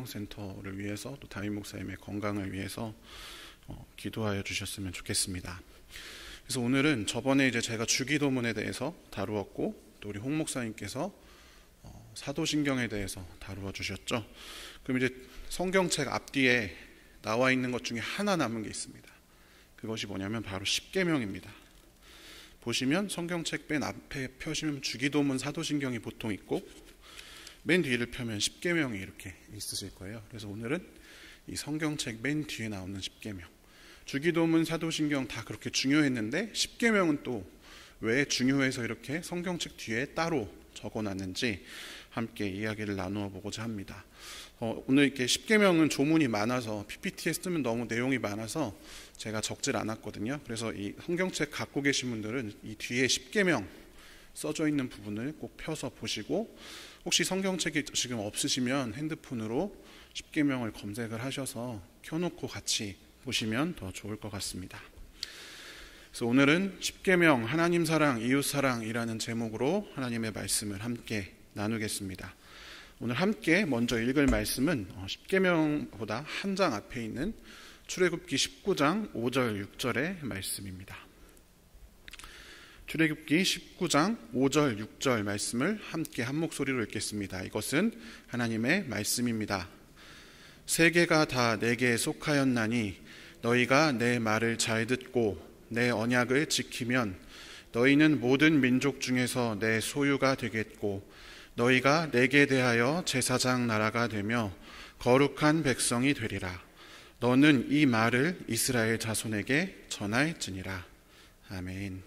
센터를 위해서 또 담임 목사님의 건강을 위해서 기도하여 주셨으면 좋겠습니다. 그래서 오늘은 저번에 이제 제가 주기도문에 대해서 다루었고 또 우리 홍 목사님께서 사도신경에 대해서 다루어 주셨죠. 그럼 이제 성경책 앞뒤에 나와 있는 것 중에 하나 남은 게 있습니다. 그것이 뭐냐면 바로 십계명입니다. 보시면 성경책 맨 앞에 펴시면 주기도문, 사도신경이 보통 있고 맨 뒤를 펴면 십계명이 이렇게 있으실 거예요. 그래서 오늘은 이 성경책 맨 뒤에 나오는 십계명, 주기도문, 사도신경 다 그렇게 중요했는데 십계명은 또 왜 중요해서 이렇게 성경책 뒤에 따로 적어놨는지 함께 이야기를 나누어 보고자 합니다. 오늘 이렇게 십계명은 조문이 많아서 PPT에 쓰면 너무 내용이 많아서 제가 적질 않았거든요. 그래서 이 성경책 갖고 계신 분들은 이 뒤에 십계명 써져 있는 부분을 꼭 펴서 보시고, 혹시 성경책이 지금 없으시면 핸드폰으로 십계명을 검색을 하셔서 켜놓고 같이 보시면 더 좋을 것 같습니다. 그래서 오늘은 십계명, 하나님 사랑, 이웃 사랑이라는 제목으로 하나님의 말씀을 함께 나누겠습니다. 오늘 함께 먼저 읽을 말씀은 십계명보다 한 장 앞에 있는 출애굽기 19장 5절 6절의 말씀입니다. 출애굽기 19장 5절 6절 말씀을 함께 한 목소리로 읽겠습니다. 이것은 하나님의 말씀입니다. 세계가 다 내게 속하였나니 너희가 내 말을 잘 듣고 내 언약을 지키면 너희는 모든 민족 중에서 내 소유가 되겠고 너희가 내게 대하여 제사장 나라가 되며 거룩한 백성이 되리라. 너는 이 말을 이스라엘 자손에게 전할지니라. 아멘.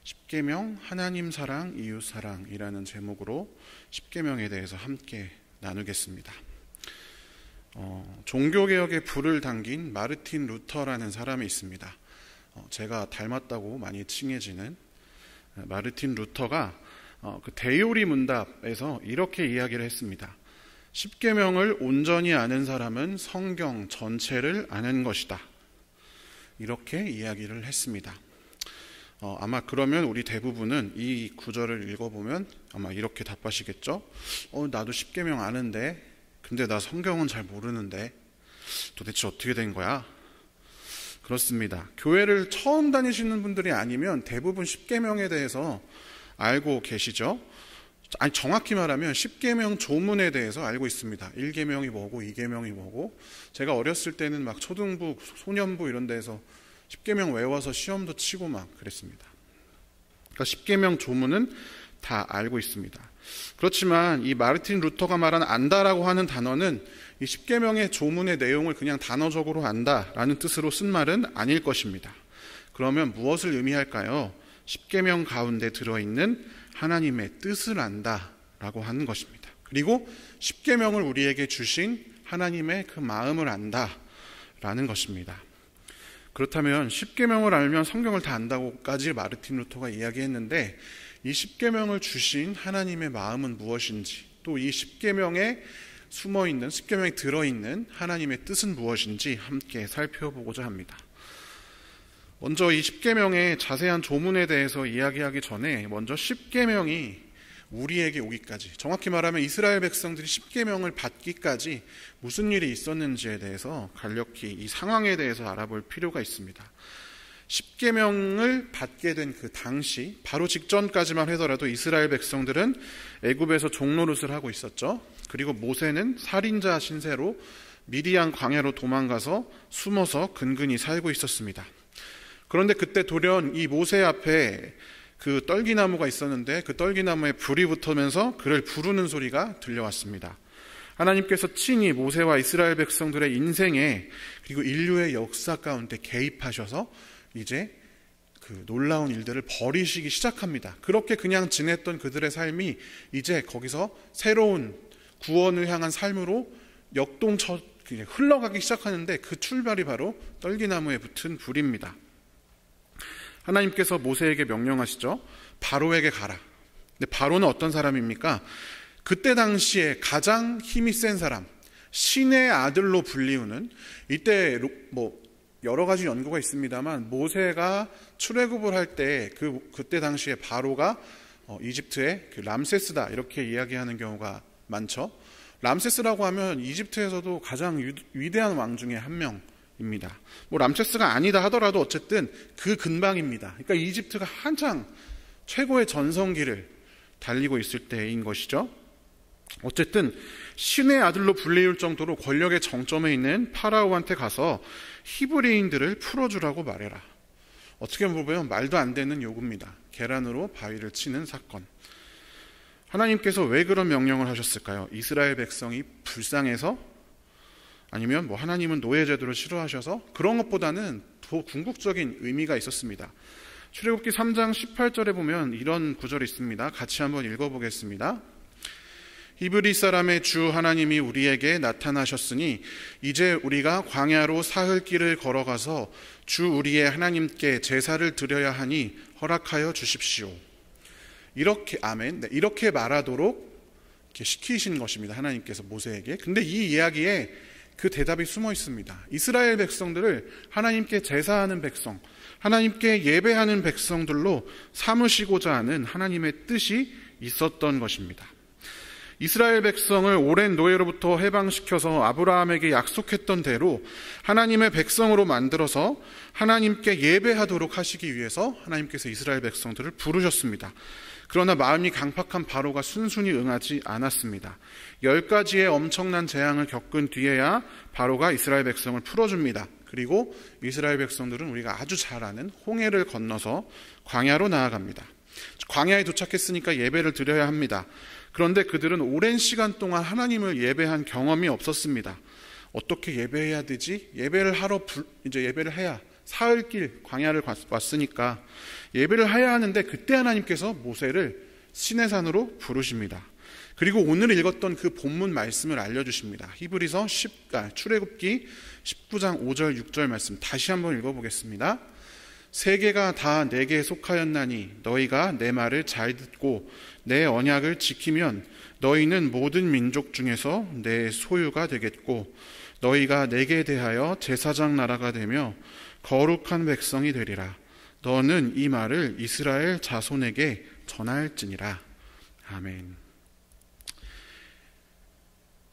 십계명, 하나님 사랑, 이웃 사랑이라는 제목으로 십계명에 대해서 함께 나누겠습니다. 종교개혁에 불을 당긴 마르틴 루터라는 사람이 있습니다. 제가 닮았다고 많이 칭해지는 마르틴 루터가 그 대요리 문답에서 이렇게 이야기를 했습니다. 십계명을 온전히 아는 사람은 성경 전체를 아는 것이다. 이렇게 이야기를 했습니다. 아마 그러면 우리 대부분은 이 구절을 읽어보면 아마 이렇게 답하시겠죠. 나도 십계명 아는데 근데 나 성경은 잘 모르는데 도대체 어떻게 된 거야? 그렇습니다. 교회를 처음 다니시는 분들이 아니면 대부분 십계명에 대해서 알고 계시죠? 아니, 정확히 말하면 십계명 조문에 대해서 알고 있습니다. 1계명이 뭐고 2계명이 뭐고. 제가 어렸을 때는 막 초등부, 소년부 이런 데에서 십계명 외워서 시험도 치고 막 그랬습니다. 그러니까 십계명 조문은 다 알고 있습니다. 그렇지만 이 마르틴 루터가 말한 안다라고 하는 단어는 이 십계명의 조문의 내용을 그냥 단어적으로 안다라는 뜻으로 쓴 말은 아닐 것입니다. 그러면 무엇을 의미할까요? 십계명 가운데 들어있는 하나님의 뜻을 안다라고 하는 것입니다. 그리고 십계명을 우리에게 주신 하나님의 그 마음을 안다라는 것입니다. 그렇다면 십계명을 알면 성경을 다 안다고까지 마르틴 루터가 이야기했는데 이 십계명을 주신 하나님의 마음은 무엇인지, 또 이 십계명에 숨어있는, 십계명에 들어있는 하나님의 뜻은 무엇인지 함께 살펴보고자 합니다. 먼저 이 십계명의 자세한 조문에 대해서 이야기하기 전에 먼저 십계명이 우리에게 오기까지, 정확히 말하면 이스라엘 백성들이 십계명을 받기까지 무슨 일이 있었는지에 대해서 간략히 이 상황에 대해서 알아볼 필요가 있습니다. 십계명을 받게 된 그 당시, 바로 직전까지만 하더라도 이스라엘 백성들은 애굽에서 종노릇을 하고 있었죠. 그리고 모세는 살인자 신세로 미디안 광야로 도망가서 숨어서 근근히 살고 있었습니다. 그런데 그때 돌연 이 모세 앞에 그 떨기나무가 있었는데 그 떨기나무에 불이 붙으면서 그를 부르는 소리가 들려왔습니다. 하나님께서 친히 모세와 이스라엘 백성들의 인생에 그리고 인류의 역사 가운데 개입하셔서 이제 그 놀라운 일들을 벌이시기 시작합니다. 그렇게 그냥 지냈던 그들의 삶이 이제 거기서 새로운 구원을 향한 삶으로 흘러가기 시작하는데 그 출발이 바로 떨기나무에 붙은 불입니다. 하나님께서 모세에게 명령하시죠. 바로에게 가라. 근데 바로는 어떤 사람입니까? 그때 당시에 가장 힘이 센 사람, 신의 아들로 불리우는, 이때 여러 가지 연구가 있습니다만 모세가 출애굽을 할 때 그때 당시에 바로가 이집트의 그 람세스다 이렇게 이야기하는 경우가 많죠. 람세스라고 하면 이집트에서도 가장 위대한 왕 중에 한 명입니다. 뭐 람세스가 아니다 하더라도 어쨌든 그 근방입니다. 그러니까 이집트가 한창 최고의 전성기를 달리고 있을 때인 것이죠. 어쨌든 신의 아들로 불리울 정도로 권력의 정점에 있는 파라오한테 가서 히브리인들을 풀어주라고 말해라. 어떻게 보면 말도 안 되는 요구입니다. 계란으로 바위를 치는 사건. 하나님께서 왜 그런 명령을 하셨을까요? 이스라엘 백성이 불쌍해서? 아니면 하나님은 노예제도를 싫어하셔서? 그런 것보다는 더 궁극적인 의미가 있었습니다. 출애굽기 3장 18절에 보면 이런 구절이 있습니다. 같이 한번 읽어보겠습니다. 히브리 사람의 주 하나님이 우리에게 나타나셨으니 이제 우리가 광야로 사흘 길을 걸어가서 주 우리의 하나님께 제사를 드려야 하니 허락하여 주십시오. 이렇게 아멘. 네, 이렇게 말하도록 이렇게 시키신 것입니다. 하나님께서 모세에게. 근데 이 이야기에 그 대답이 숨어 있습니다. 이스라엘 백성들을 하나님께 제사하는 백성, 하나님께 예배하는 백성들로 삼으시고자 하는 하나님의 뜻이 있었던 것입니다. 이스라엘 백성을 오랜 노예로부터 해방시켜서 아브라함에게 약속했던 대로 하나님의 백성으로 만들어서 하나님께 예배하도록 하시기 위해서 하나님께서 이스라엘 백성들을 부르셨습니다. 그러나 마음이 강팍한 바로가 순순히 응하지 않았습니다. 10가지의 엄청난 재앙을 겪은 뒤에야 바로가 이스라엘 백성을 풀어줍니다. 그리고 이스라엘 백성들은 우리가 아주 잘 아는 홍해를 건너서 광야로 나아갑니다. 광야에 도착했으니까 예배를 드려야 합니다. 그런데 그들은 오랜 시간 동안 하나님을 예배한 경험이 없었습니다. 어떻게 예배해야 되지? 예배를 해야 사흘길 광야를 왔으니까 예배를 해야 하는데 그때 하나님께서 모세를 시내산으로 부르십니다. 그리고 오늘 읽었던 그 본문 말씀을 알려주십니다. 히브리서 출애굽기 19장 5절 6절 말씀 다시 한번 읽어보겠습니다. 세계가 다 내게 속하였나니 너희가 내 말을 잘 듣고 내 언약을 지키면 너희는 모든 민족 중에서 내 소유가 되겠고 너희가 내게 대하여 제사장 나라가 되며 거룩한 백성이 되리라. 너는 이 말을 이스라엘 자손에게 전할지니라. 아멘.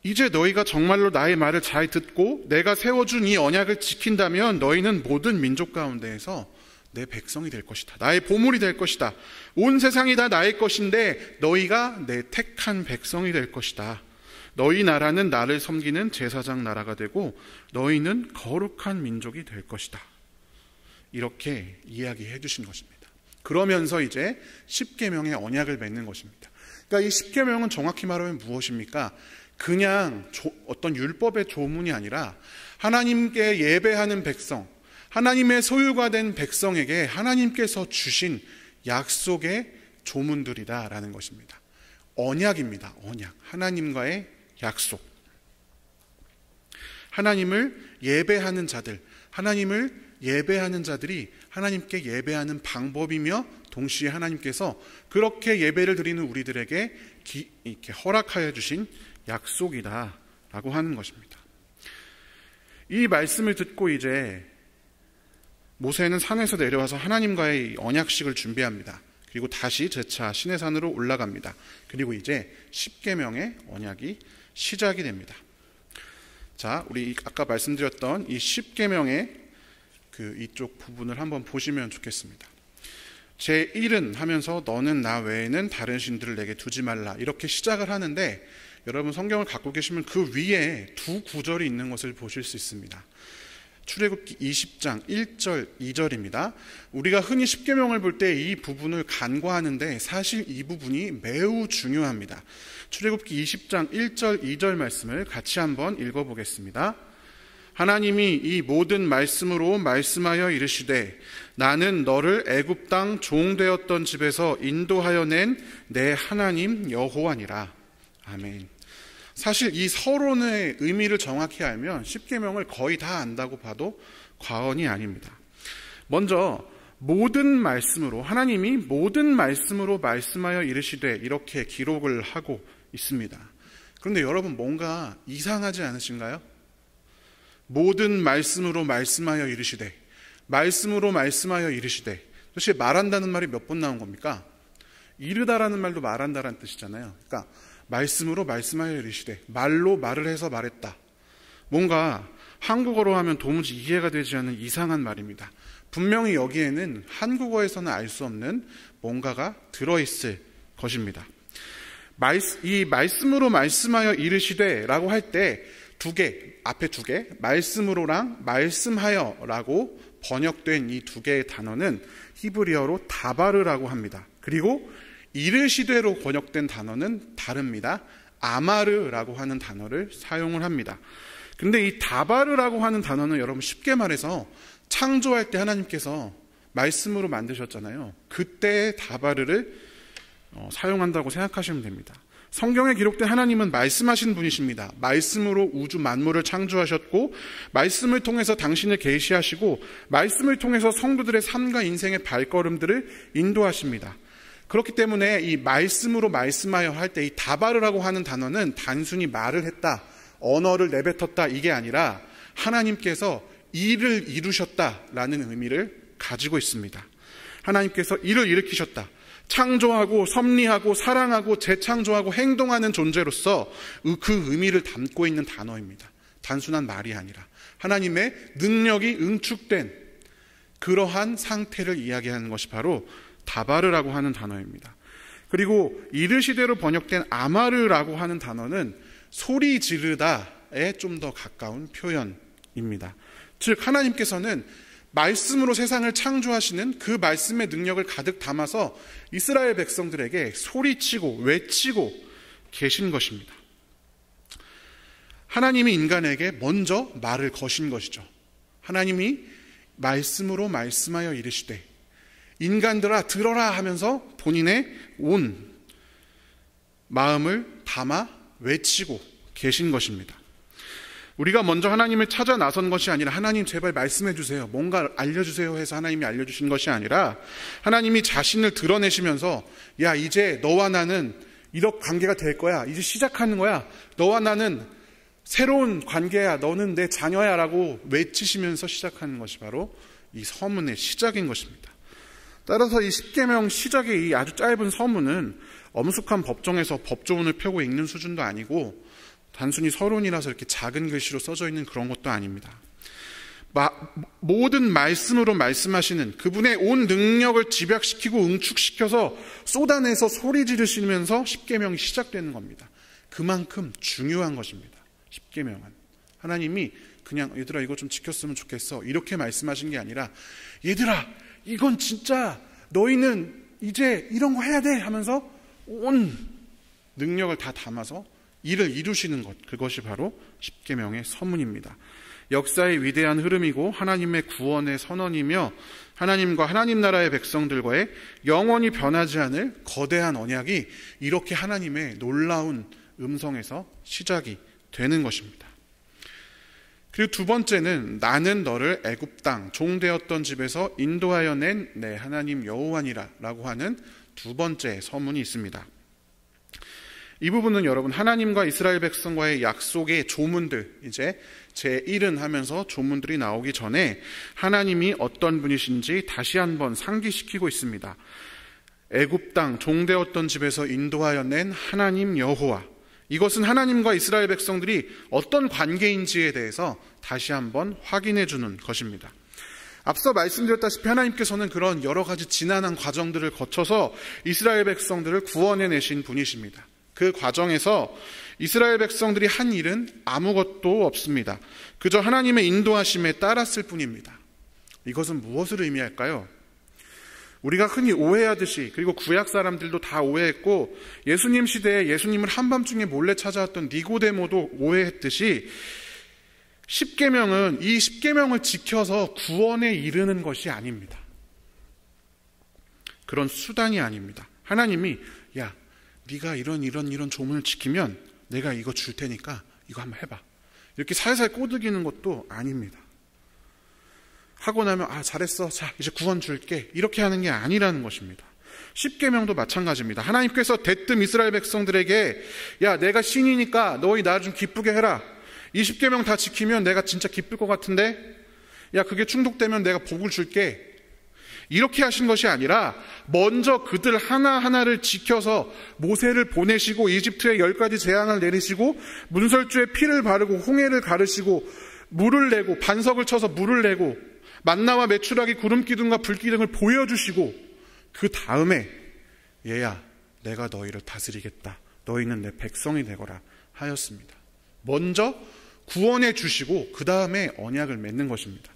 이제 너희가 정말로 나의 말을 잘 듣고 내가 세워준 이 언약을 지킨다면 너희는 모든 민족 가운데에서 내 백성이 될 것이다. 나의 보물이 될 것이다. 온 세상이 다 나의 것인데 너희가 내 택한 백성이 될 것이다. 너희 나라는 나를 섬기는 제사장 나라가 되고 너희는 거룩한 민족이 될 것이다. 이렇게 이야기해 주신 것입니다. 그러면서 이제 십계명의 언약을 맺는 것입니다. 그러니까 이 십계명은 정확히 말하면 무엇입니까? 그냥 어떤 율법의 조문이 아니라 하나님께 예배하는 백성, 하나님의 소유가 된 백성에게 하나님께서 주신 약속의 조문들이다라는 것입니다. 언약입니다. 언약. 하나님과의 약속. 하나님을 예배하는 자들, 하나님을 예배하는 자들이 하나님께 예배하는 방법이며 동시에 하나님께서 그렇게 예배를 드리는 우리들에게 이렇게 허락하여 주신 약속이다라고 하는 것입니다. 이 말씀을 듣고 이제 모세는 산에서 내려와서 하나님과의 언약식을 준비합니다. 그리고 다시 재차 시내산으로 올라갑니다. 그리고 이제 십계명의 언약이 시작이 됩니다. 자, 우리 아까 말씀드렸던 이 십계명의 이쪽 부분을 한번 보시면 좋겠습니다. 제1은 하면서 너는 나 외에는 다른 신들을 내게 두지 말라 이렇게 시작을 하는데 여러분 성경을 갖고 계시면 그 위에 두 구절이 있는 것을 보실 수 있습니다. 출애굽기 20장 1절 2절입니다. 우리가 흔히 십계명을 볼 때 이 부분을 간과하는데 사실 이 부분이 매우 중요합니다. 출애굽기 20장 1절 2절 말씀을 같이 한번 읽어보겠습니다. 하나님이 이 모든 말씀으로 말씀하여 이르시되 나는 너를 애굽 땅 종되었던 집에서 인도하여 낸 내 하나님 여호와니라. 아멘. 사실 이 서론의 의미를 정확히 알면 십계명을 거의 다 안다고 봐도 과언이 아닙니다. 먼저 모든 말씀으로 하나님이 모든 말씀으로 말씀하여 이르시되 이렇게 기록을 하고 있습니다. 그런데 여러분 뭔가 이상하지 않으신가요? 모든 말씀으로 말씀하여 이르시되 말씀으로 말씀하여 이르시되 도대체 말한다는 말이 몇 번 나온 겁니까? 이르다라는 말도 말한다라는 뜻이잖아요. 그러니까 말씀으로 말씀하여 이르시되, 말로 말을 해서 말했다. 뭔가 한국어로 하면 도무지 이해가 되지 않는 이상한 말입니다. 분명히 여기에는 한국어에서는 알 수 없는 뭔가가 들어있을 것입니다. 이 말씀으로 말씀하여 이르시되 라고 할 때 앞에 두 개, 말씀으로랑 말씀하여 라고 번역된 이 두 개의 단어는 히브리어로 다바르라고 합니다. 그리고 이르시되로 번역된 단어는 다릅니다. 아마르라고 하는 단어를 사용을 합니다. 근데 이 다바르라고 하는 단어는 여러분 쉽게 말해서 창조할 때 하나님께서 말씀으로 만드셨잖아요. 그때의 다바르를 사용한다고 생각하시면 됩니다. 성경에 기록된 하나님은 말씀하신 분이십니다. 말씀으로 우주 만물을 창조하셨고, 말씀을 통해서 당신을 계시하시고, 말씀을 통해서 성도들의 삶과 인생의 발걸음들을 인도하십니다. 그렇기 때문에 이 말씀으로 말씀하여 할 때 이 다바르라고 하는 단어는 단순히 말을 했다, 언어를 내뱉었다, 이게 아니라 하나님께서 일을 이루셨다라는 의미를 가지고 있습니다. 하나님께서 일을 일으키셨다. 창조하고 섭리하고 사랑하고 재창조하고 행동하는 존재로서 그 의미를 담고 있는 단어입니다. 단순한 말이 아니라 하나님의 능력이 응축된 그러한 상태를 이야기하는 것이 바로 다바르라고 하는 단어입니다. 그리고 이르시대로 번역된 아마르라고 하는 단어는 소리 지르다에 좀 더 가까운 표현입니다. 즉 하나님께서는 말씀으로 세상을 창조하시는 그 말씀의 능력을 가득 담아서 이스라엘 백성들에게 소리치고 외치고 계신 것입니다. 하나님이 인간에게 먼저 말을 거신 것이죠. 하나님이 말씀으로 말씀하여 이르시되, 인간들아 들어라 하면서 본인의 온 마음을 담아 외치고 계신 것입니다. 우리가 먼저 하나님을 찾아 나선 것이 아니라 하나님 제발 말씀해 주세요, 뭔가 알려주세요 해서 하나님이 알려주신 것이 아니라 하나님이 자신을 드러내시면서 야 이제 너와 나는 이런 관계가 될 거야, 이제 시작하는 거야, 너와 나는 새로운 관계야, 너는 내 자녀야 라고 외치시면서 시작하는 것이 바로 이 서문의 시작인 것입니다. 따라서 이 십계명 시작의 이 아주 짧은 서문은 엄숙한 법정에서 법조문을 펴고 읽는 수준도 아니고 단순히 서론이라서 이렇게 작은 글씨로 써져 있는 그런 것도 아닙니다. 모든 말씀으로 말씀하시는 그분의 온 능력을 집약시키고 응축시켜서 쏟아내서 소리 지르시면서 십계명이 시작되는 겁니다. 그만큼 중요한 것입니다. 십계명은 하나님이 그냥 얘들아 이거 좀 지켰으면 좋겠어 이렇게 말씀하신 게 아니라 얘들아 이건 진짜 너희는 이제 이런 거 해야 돼 하면서 온 능력을 다 담아서 일을 이루시는 것, 그것이 바로 십계명의 서문입니다. 역사의 위대한 흐름이고 하나님의 구원의 선언이며 하나님과 하나님 나라의 백성들과의 영원히 변하지 않을 거대한 언약이 이렇게 하나님의 놀라운 음성에서 시작이 되는 것입니다. 그리고 두 번째는 나는 너를 애굽 땅 종되었던 집에서 인도하여 낸 내 하나님 여호와니라 라고 하는 두 번째 서문이 있습니다. 이 부분은 여러분 하나님과 이스라엘 백성과의 약속의 조문들, 이제 제1은 하면서 조문들이 나오기 전에 하나님이 어떤 분이신지 다시 한번 상기시키고 있습니다. 애굽 땅 종되었던 집에서 인도하여 낸 하나님 여호와, 이것은 하나님과 이스라엘 백성들이 어떤 관계인지에 대해서 다시 한번 확인해 주는 것입니다. 앞서 말씀드렸다시피 하나님께서는 그런 여러 가지 지난한 과정들을 거쳐서 이스라엘 백성들을 구원해 내신 분이십니다. 그 과정에서 이스라엘 백성들이 한 일은 아무것도 없습니다. 그저 하나님의 인도하심에 따랐을 뿐입니다. 이것은 무엇을 의미할까요? 우리가 흔히 오해하듯이, 그리고 구약 사람들도 다 오해했고 예수님 시대에 예수님을 한밤중에 몰래 찾아왔던 니고데모도 오해했듯이 십계명은 이 십계명을 지켜서 구원에 이르는 것이 아닙니다. 그런 수단이 아닙니다. 하나님이 야 네가 이런 조문을 지키면 내가 이거 줄 테니까 이거 한번 해봐, 이렇게 살살 꼬드기는 것도 아닙니다. 하고 나면 잘했어, 자 이제 구원 줄게, 이렇게 하는 게 아니라는 것입니다. 십계명도 마찬가지입니다. 하나님께서 대뜸 이스라엘 백성들에게 야 내가 신이니까 너희 나 좀 기쁘게 해라, 이 십계명 다 지키면 내가 진짜 기쁠 것 같은데 야 그게 충족되면 내가 복을 줄게, 이렇게 하신 것이 아니라 먼저 그들 하나하나를 지켜서 모세를 보내시고 이집트에 10가지 재앙을 내리시고 문설주에 피를 바르고 홍해를 가르시고 물을 내고 반석을 쳐서 물을 내고 만나와 메추라기 구름기둥과 불기둥을 보여주시고 그 다음에 얘야 내가 너희를 다스리겠다. 너희는 내 백성이 되거라 하였습니다. 먼저 구원해 주시고 그 다음에 언약을 맺는 것입니다.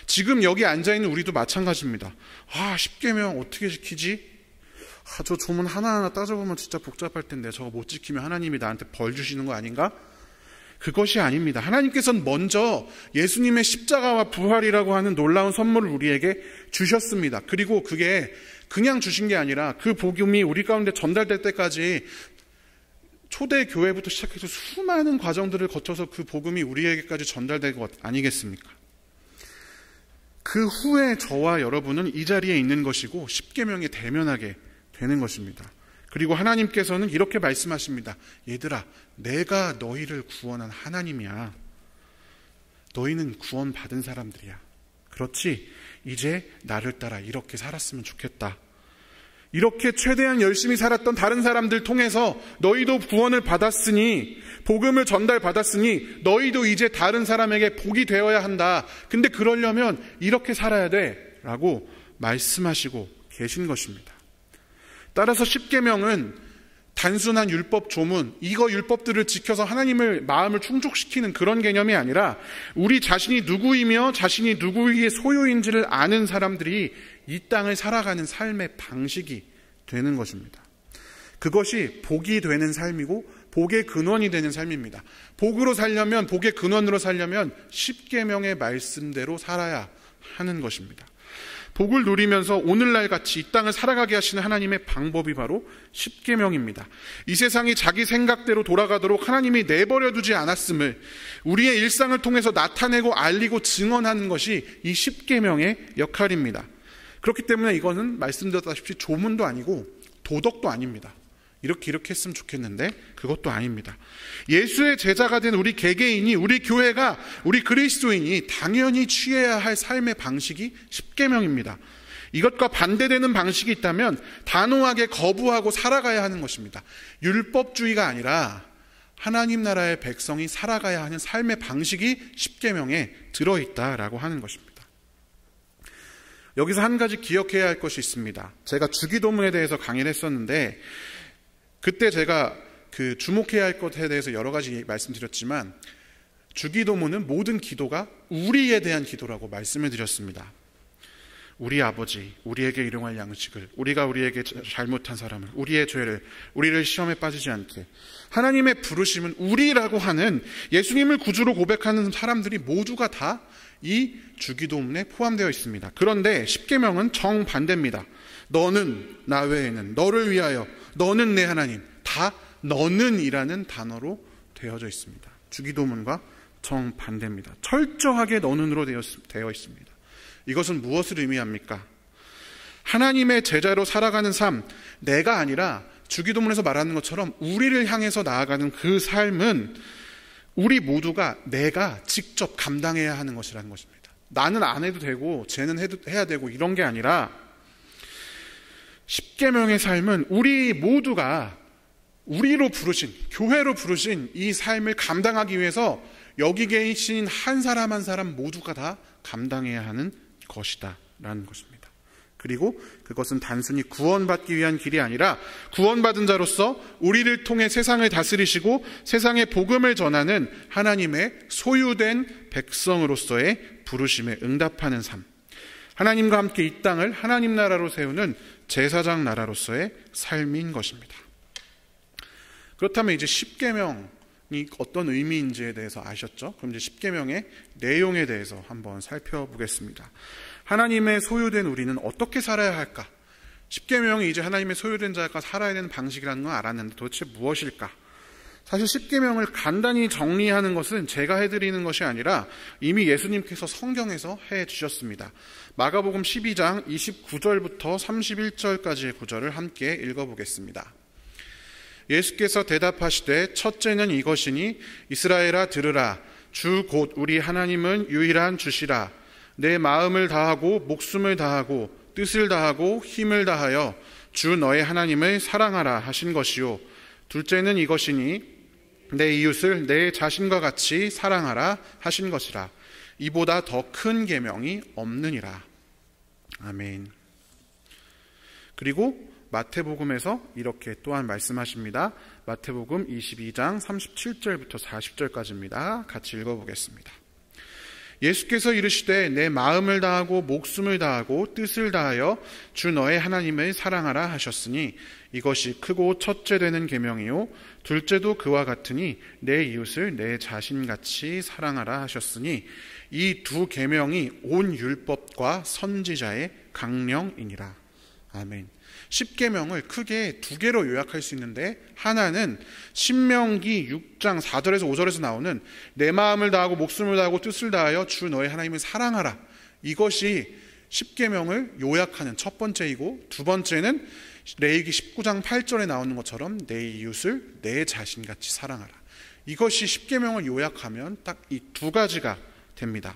지금 여기 앉아있는 우리도 마찬가지입니다. 10계명 어떻게 지키지? 저 조문 하나하나 따져보면 진짜 복잡할 텐데 저거 못 지키면 하나님이 나한테 벌 주시는 거 아닌가? 그것이 아닙니다. 하나님께서는 먼저 예수님의 십자가와 부활이라고 하는 놀라운 선물을 우리에게 주셨습니다. 그리고 그게 그냥 주신 게 아니라 그 복음이 우리 가운데 전달될 때까지 초대 교회부터 시작해서 수많은 과정들을 거쳐서 그 복음이 우리에게까지 전달될 것 아니겠습니까? 그 후에 저와 여러분은 이 자리에 있는 것이고 십계명에 대면하게 되는 것입니다. 그리고 하나님께서는 이렇게 말씀하십니다. 얘들아, 내가 너희를 구원한 하나님이야. 너희는 구원받은 사람들이야. 그렇지? 이제 나를 따라 이렇게 살았으면 좋겠다. 이렇게 최대한 열심히 살았던 다른 사람들 통해서 너희도 구원을 받았으니, 복음을 전달받았으니 너희도 이제 다른 사람에게 복이 되어야 한다. 근데 그러려면 이렇게 살아야 돼 라고 말씀하시고 계신 것입니다. 따라서 십계명은 단순한 율법 조문, 이거 율법들을 지켜서 하나님을 마음을 충족시키는 그런 개념이 아니라 우리 자신이 누구이며 자신이 누구의 소유인지를 아는 사람들이 이 땅을 살아가는 삶의 방식이 되는 것입니다. 그것이 복이 되는 삶이고 복의 근원이 되는 삶입니다. 복으로 살려면, 복의 근원으로 살려면 십계명의 말씀대로 살아야 하는 것입니다. 복을 누리면서 오늘날 같이 이 땅을 살아가게 하시는 하나님의 방법이 바로 십계명입니다. 이 세상이 자기 생각대로 돌아가도록 하나님이 내버려 두지 않았음을 우리의 일상을 통해서 나타내고 알리고 증언하는 것이 이 십계명의 역할입니다. 그렇기 때문에 이거는 말씀드렸다시피 조문도 아니고 도덕도 아닙니다. 이렇게 했으면 좋겠는데 그것도 아닙니다. 예수의 제자가 된 우리 개개인이, 우리 교회가, 우리 그리스도인이 당연히 취해야 할 삶의 방식이 십계명입니다. 이것과 반대되는 방식이 있다면 단호하게 거부하고 살아가야 하는 것입니다. 율법주의가 아니라 하나님 나라의 백성이 살아가야 하는 삶의 방식이 십계명에 들어있다라고 하는 것입니다. 여기서 한 가지 기억해야 할 것이 있습니다. 제가 주기도문에 대해서 강의를 했었는데 그때 제가 주목해야 할 것에 대해서 여러 가지 말씀드렸지만 주기도문은 모든 기도가 우리에 대한 기도라고 말씀을 드렸습니다. 우리 아버지, 우리에게 일용할 양식을, 우리가 우리에게 잘못한 사람을, 우리의 죄를, 우리를 시험에 빠지지 않게. 하나님의 부르심은 우리라고 하는 예수님을 구주로 고백하는 사람들이 모두가 다 이 주기도문에 포함되어 있습니다. 그런데 십계명은 정반대입니다. 너는, 나 외에는, 너를 위하여, 너는 내 하나님, 다 너는 이라는 단어로 되어져 있습니다. 주기도문과 정반대입니다. 철저하게 너는으로 되어 있습니다. 이것은 무엇을 의미합니까? 하나님의 제자로 살아가는 삶, 내가 아니라 주기도문에서 말하는 것처럼 우리를 향해서 나아가는 그 삶은 우리 모두가 내가 직접 감당해야 하는 것이라는 것입니다. 나는 안 해도 되고 쟤는 해야 되고 이런 게 아니라 십계명의 삶은 우리 모두가 우리로 부르신, 교회로 부르신 이 삶을 감당하기 위해서 여기 계신 한 사람 한 사람 모두가 다 감당해야 하는 것이다 라는 것입니다. 그리고 그것은 단순히 구원받기 위한 길이 아니라 구원받은 자로서 우리를 통해 세상을 다스리시고 세상의 복음을 전하는 하나님의 소유된 백성으로서의 부르심에 응답하는 삶, 하나님과 함께 이 땅을 하나님 나라로 세우는 제사장 나라로서의 삶인 것입니다. 그렇다면 이제 십계명이 어떤 의미인지에 대해서 아셨죠? 그럼 이제 십계명의 내용에 대해서 한번 살펴보겠습니다. 하나님의 소유된 우리는 어떻게 살아야 할까? 십계명이 이제 하나님의 소유된 자가 살아야 되는 방식이라는 건 알았는데 도대체 무엇일까? 사실 십계명을 간단히 정리하는 것은 제가 해드리는 것이 아니라 이미 예수님께서 성경에서 해주셨습니다. 마가복음 12장 29절부터 31절까지의 구절을 함께 읽어보겠습니다. 예수께서 대답하시되 첫째는 이것이니 이스라엘아 들으라. 주 곧 우리 하나님은 유일한 주시라. 내 마음을 다하고 목숨을 다하고 뜻을 다하고 힘을 다하여 주 너의 하나님을 사랑하라 하신 것이요 둘째는 이것이니 내 이웃을 내 자신과 같이 사랑하라 하신 것이라. 이보다 더 큰 계명이 없느니라. 아멘. 그리고 마태복음에서 이렇게 또한 말씀하십니다. 마태복음 22장 37절부터 40절까지입니다. 같이 읽어보겠습니다. 예수께서 이르시되 내 마음을 다하고 목숨을 다하고 뜻을 다하여 주 너의 하나님을 사랑하라 하셨으니 이것이 크고 첫째 되는 계명이요 둘째도 그와 같으니 내 이웃을 내 자신같이 사랑하라 하셨으니 이 두 계명이 온 율법과 선지자의 강령이니라. 아멘. 10계명을 크게 두 개로 요약할 수 있는데, 하나는 신명기 6장 4절에서 5절에서 나오는 내 마음을 다하고 목숨을 다하고 뜻을 다하여 주 너의 하나님을 사랑하라. 이것이 10계명을 요약하는 첫 번째이고, 두 번째는 레위기 19장 8절에 나오는 것처럼 내 이웃을 내 자신같이 사랑하라. 이것이 10계명을 요약하면 딱 이 두 가지가 됩니다.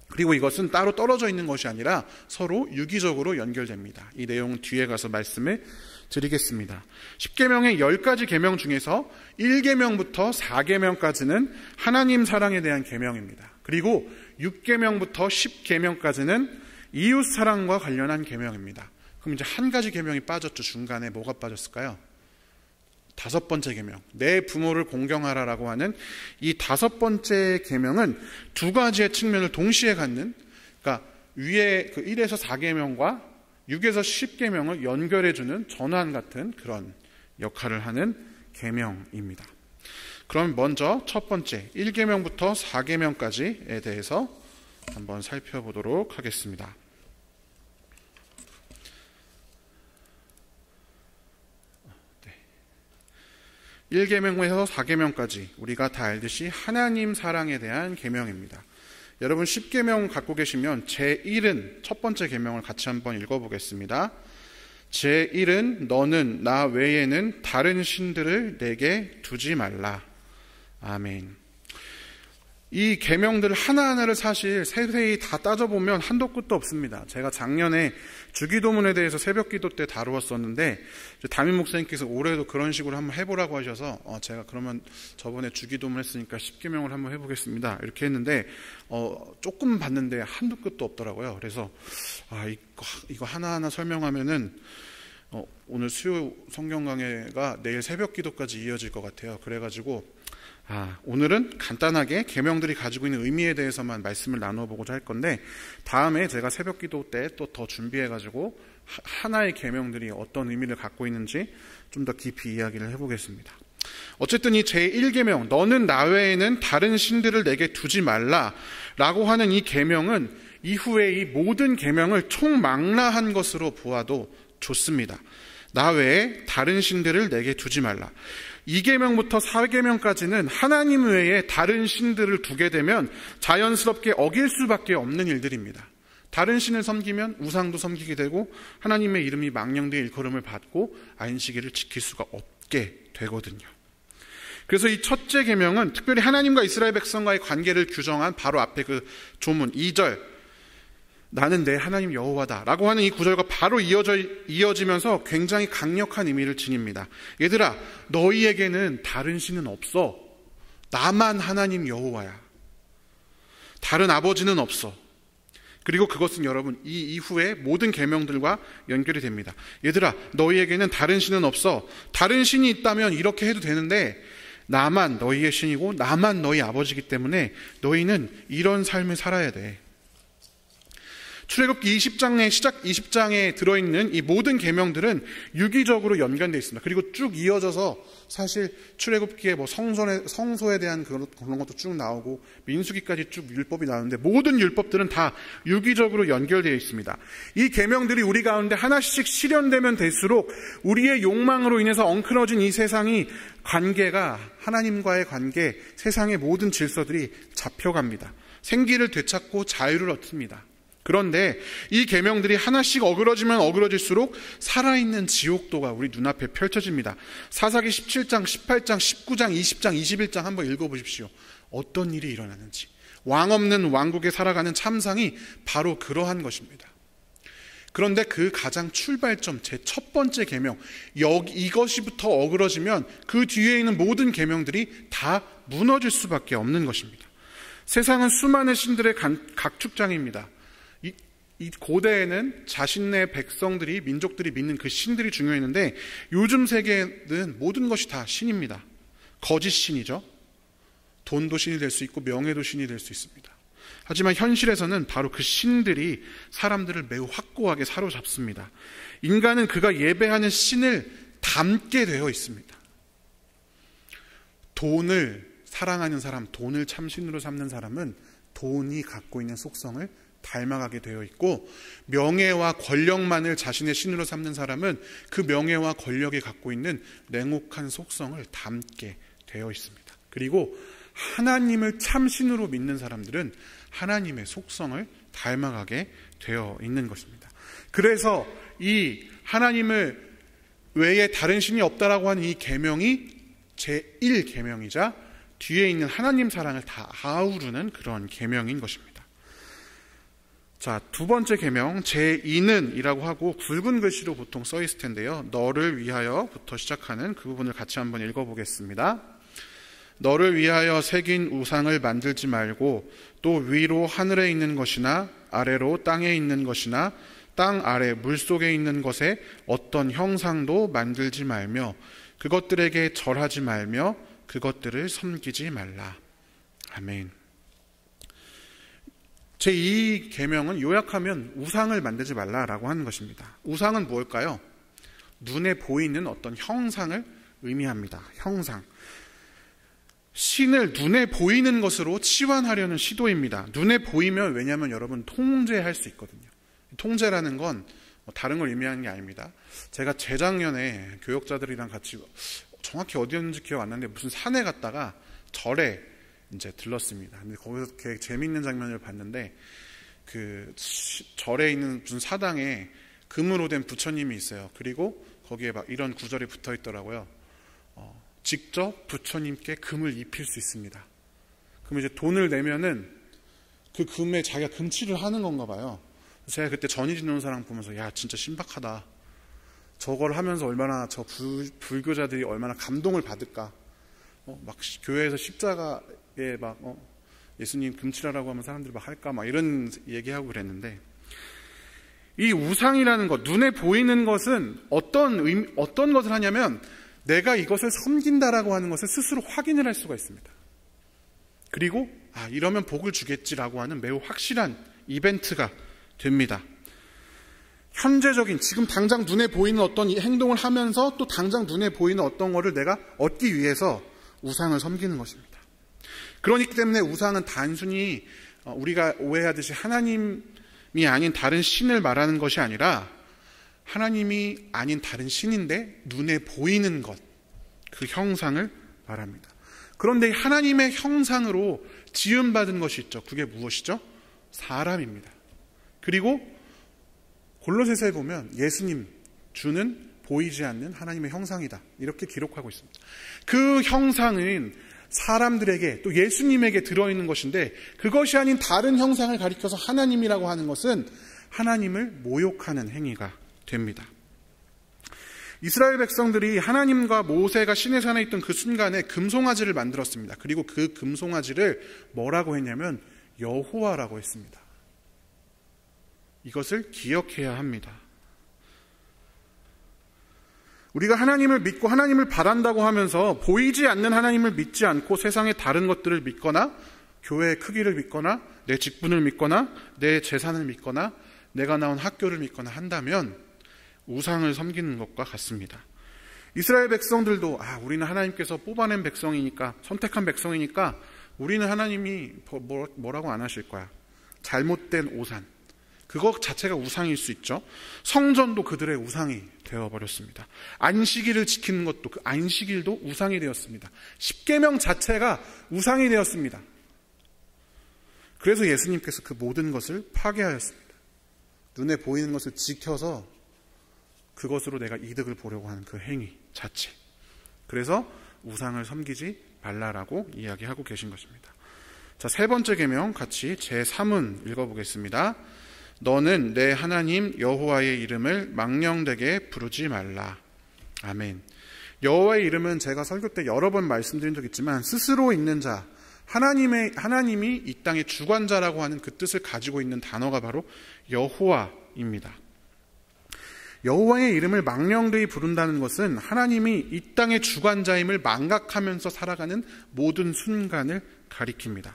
그리고 이것은 따로 떨어져 있는 것이 아니라 서로 유기적으로 연결됩니다. 이 내용은 뒤에 가서 말씀을 드리겠습니다. 10계명의 10가지 계명 중에서 1계명부터 4계명까지는 하나님 사랑에 대한 계명입니다. 그리고 6계명부터 10계명까지는 이웃 사랑과 관련한 계명입니다. 그럼 이제 한 가지 계명이 빠졌죠. 중간에 뭐가 빠졌을까요? 5번째 계명, 내 부모를 공경하라라고 하는 이 5번째 계명은 두 가지의 측면을 동시에 갖는, 그러니까 위에 그 1에서 4계명과 6에서 10계명을 연결해주는 전환 같은 그런 역할을 하는 계명입니다. 그럼 먼저 첫 번째 1계명부터 4계명까지에 대해서 한번 살펴보도록 하겠습니다. 1계명에서 4계명까지 우리가 다 알듯이 하나님 사랑에 대한 계명입니다. 여러분 10계명 갖고 계시면 제1은 첫 번째 계명을 같이 한번 읽어보겠습니다. 제1은 너는 나 외에는 다른 신들을 내게 두지 말라. 아멘. 이 계명들 하나하나를 사실 세세히 다 따져보면 한도 끝도 없습니다. 제가 작년에 주기도문에 대해서 새벽기도 때 다루었었는데 담임 목사님께서 올해도 그런 식으로 한번 해보라고 하셔서 제가 그러면 저번에 주기도문 했으니까 10계명을 한번 해보겠습니다. 이렇게 했는데 조금 봤는데 한도 끝도 없더라고요. 그래서 이거 하나하나 설명하면은 오늘 수요 성경 강해가 내일 새벽기도까지 이어질 것 같아요. 그래가지고 오늘은 간단하게 계명들이 가지고 있는 의미에 대해서만 말씀을 나눠보고자 할 건데, 다음에 제가 새벽기도 때 또 더 준비해가지고 하나의 계명들이 어떤 의미를 갖고 있는지 좀 더 깊이 이야기를 해보겠습니다. 어쨌든 이 제1계명, 너는 나 외에는 다른 신들을 내게 두지 말라 라고 하는 이 계명은 이후에 이 모든 계명을 총망라한 것으로 보아도 좋습니다. 나 외에 다른 신들을 내게 두지 말라. 2계명부터 4계명까지는 하나님 외에 다른 신들을 두게 되면 자연스럽게 어길 수밖에 없는 일들입니다. 다른 신을 섬기면 우상도 섬기게 되고 하나님의 이름이 망령되이 일컬음을 받고 안식일을 지킬 수가 없게 되거든요. 그래서 이 첫째 계명은 특별히 하나님과 이스라엘 백성과의 관계를 규정한 바로 앞에 그 조문 2절, 나는 내 하나님 여호와다 라고 하는 이 구절과 바로 이어지면서 굉장히 강력한 의미를 지닙니다. 얘들아, 너희에게는 다른 신은 없어. 나만 하나님 여호와야. 다른 아버지는 없어. 그리고 그것은 여러분 이 이후에 모든 계명들과 연결이 됩니다. 얘들아, 너희에게는 다른 신은 없어. 다른 신이 있다면 이렇게 해도 되는데 나만 너희의 신이고 나만 너희 아버지이기 때문에 너희는 이런 삶을 살아야 돼. 출애굽기 20장에 들어있는 이 모든 계명들은 유기적으로 연관되어 있습니다. 그리고 쭉 이어져서 사실 출애굽기에 성소에 대한 그런 것도 쭉 나오고 민수기까지 쭉 율법이 나오는데 모든 율법들은 다 유기적으로 연결되어 있습니다. 이 계명들이 우리 가운데 하나씩 실현되면 될수록 우리의 욕망으로 인해서 엉클어진 이 세상이 관계가 하나님과의 관계, 세상의 모든 질서들이 잡혀갑니다. 생기를 되찾고 자유를 얻습니다. 그런데 이 계명들이 하나씩 어그러지면 어그러질수록 살아있는 지옥도가 우리 눈앞에 펼쳐집니다. 사사기 17장, 18장, 19장, 20장, 21장 한번 읽어보십시오. 어떤 일이 일어나는지. 왕 없는 왕국에 살아가는 참상이 바로 그러한 것입니다. 그런데 그 가장 출발점, 제 첫 번째 계명, 이것이부터 어그러지면 그 뒤에 있는 모든 계명들이 다 무너질 수밖에 없는 것입니다. 세상은 수많은 신들의 각축장입니다. 이 고대에는 자신의 백성들이, 민족들이 믿는 그 신들이 중요했는데, 요즘 세계는 모든 것이 다 신입니다. 거짓 신이죠. 돈도 신이 될 수 있고 명예도 신이 될 수 있습니다. 하지만 현실에서는 바로 그 신들이 사람들을 매우 확고하게 사로잡습니다. 인간은 그가 예배하는 신을 닮게 되어 있습니다. 돈을 사랑하는 사람, 돈을 참신으로 삼는 사람은 돈이 갖고 있는 속성을 닮아가게 되어 있고, 명예와 권력만을 자신의 신으로 삼는 사람은 그 명예와 권력이 갖고 있는 냉혹한 속성을 닮게 되어 있습니다. 그리고 하나님을 참신으로 믿는 사람들은 하나님의 속성을 닮아가게 되어 있는 것입니다. 그래서 이 하나님을 외에 다른 신이 없다라고 하는 이 계명이 제1계명이자 뒤에 있는 하나님 사랑을 다 아우르는 그런 계명인 것입니다. 자, 두 번째 계명, 제2는 이라고 하고 굵은 글씨로 보통 써 있을 텐데요. 너를 위하여부터 시작하는 그 부분을 같이 한번 읽어보겠습니다. 너를 위하여 새긴 우상을 만들지 말고 또 위로 하늘에 있는 것이나 아래로 땅에 있는 것이나 땅 아래 물속에 있는 것에 어떤 형상도 만들지 말며 그것들에게 절하지 말며 그것들을 섬기지 말라. 아멘. 제2 계명은 요약하면 우상을 만들지 말라라고 하는 것입니다. 우상은 무엇일까요? 눈에 보이는 어떤 형상을 의미합니다. 형상. 신을 눈에 보이는 것으로 치환하려는 시도입니다. 눈에 보이면, 왜냐하면 여러분 통제할 수 있거든요. 통제라는 건 다른 걸 의미하는 게 아닙니다. 제가 재작년에 교역자들이랑 같이, 정확히 어디였는지 기억 안 나는데 무슨 산에 갔다가 절에 이제 들렀습니다. 근데 거기서 되게 재미있는 장면을 봤는데, 그 절에 있는 무슨 사당에 금으로 된 부처님이 있어요. 그리고 거기에 막 이런 구절이 붙어 있더라고요. 직접 부처님께 금을 입힐 수 있습니다. 그럼 이제 돈을 내면은 그 금에 자기가 금칠을 하는 건가 봐요. 제가 그때 전이진 논사랑 보면서, 야, 진짜 신박하다. 저걸 하면서 얼마나 저 불교자들이 얼마나 감동을 받을까. 막 교회에서 십자가에 막 예수님 금칠하라고 하면 사람들이 막 할까, 막 이런 얘기하고 그랬는데, 이 우상이라는 것, 눈에 보이는 것은 어떤 것을 하냐면 내가 이것을 섬긴다라고 하는 것을 스스로 확인을 할 수가 있습니다. 그리고 이러면 복을 주겠지라고 하는 매우 확실한 이벤트가 됩니다. 현재적인, 지금 당장 눈에 보이는 어떤 행동을 하면서 또 당장 눈에 보이는 어떤 것을 내가 얻기 위해서 우상을 섬기는 것입니다. 그렇기 때문에 우상은 단순히 우리가 오해하듯이 하나님이 아닌 다른 신을 말하는 것이 아니라 하나님이 아닌 다른 신인데 눈에 보이는 것, 그 형상을 말합니다. 그런데 하나님의 형상으로 지음받은 것이 있죠. 그게 무엇이죠? 사람입니다. 그리고 골로새서에 보면 예수님, 주는 보이지 않는 하나님의 형상이다, 이렇게 기록하고 있습니다. 그 형상은 사람들에게, 또 예수님에게 들어있는 것인데, 그것이 아닌 다른 형상을 가리켜서 하나님이라고 하는 것은 하나님을 모욕하는 행위가 됩니다. 이스라엘 백성들이 하나님과 모세가 시내산에 있던 그 순간에 금송아지를 만들었습니다. 그리고 그 금송아지를 뭐라고 했냐면 여호와라고 했습니다. 이것을 기억해야 합니다. 우리가 하나님을 믿고 하나님을 바란다고 하면서 보이지 않는 하나님을 믿지 않고 세상의 다른 것들을 믿거나 교회의 크기를 믿거나 내 직분을 믿거나 내 재산을 믿거나 내가 나온 학교를 믿거나 한다면 우상을 섬기는 것과 같습니다. 이스라엘 백성들도 우리는 하나님께서 뽑아낸 백성이니까, 선택한 백성이니까 우리는 하나님이 뭐라고 안 하실 거야. 잘못된 오산, 그것 자체가 우상일 수 있죠. 성전도 그들의 우상이 되어버렸습니다. 안식일을 지키는 것도, 그 안식일도 우상이 되었습니다. 십계명 자체가 우상이 되었습니다. 그래서 예수님께서 그 모든 것을 파괴하였습니다. 눈에 보이는 것을 지켜서 그것으로 내가 이득을 보려고 하는 그 행위 자체. 그래서 우상을 섬기지 말라라고 이야기하고 계신 것입니다. 자, 세 번째 계명 같이 제3은 읽어보겠습니다. 너는 내 하나님 여호와의 이름을 망령되게 부르지 말라. 아멘. 여호와의 이름은 제가 설교 때 여러 번 말씀드린 적 있지만 스스로 있는 자, 하나님이 이 땅의 주관자라고 하는 그 뜻을 가지고 있는 단어가 바로 여호와입니다. 여호와의 이름을 망령되이 부른다는 것은 하나님이 이 땅의 주관자임을 망각하면서 살아가는 모든 순간을 가리킵니다.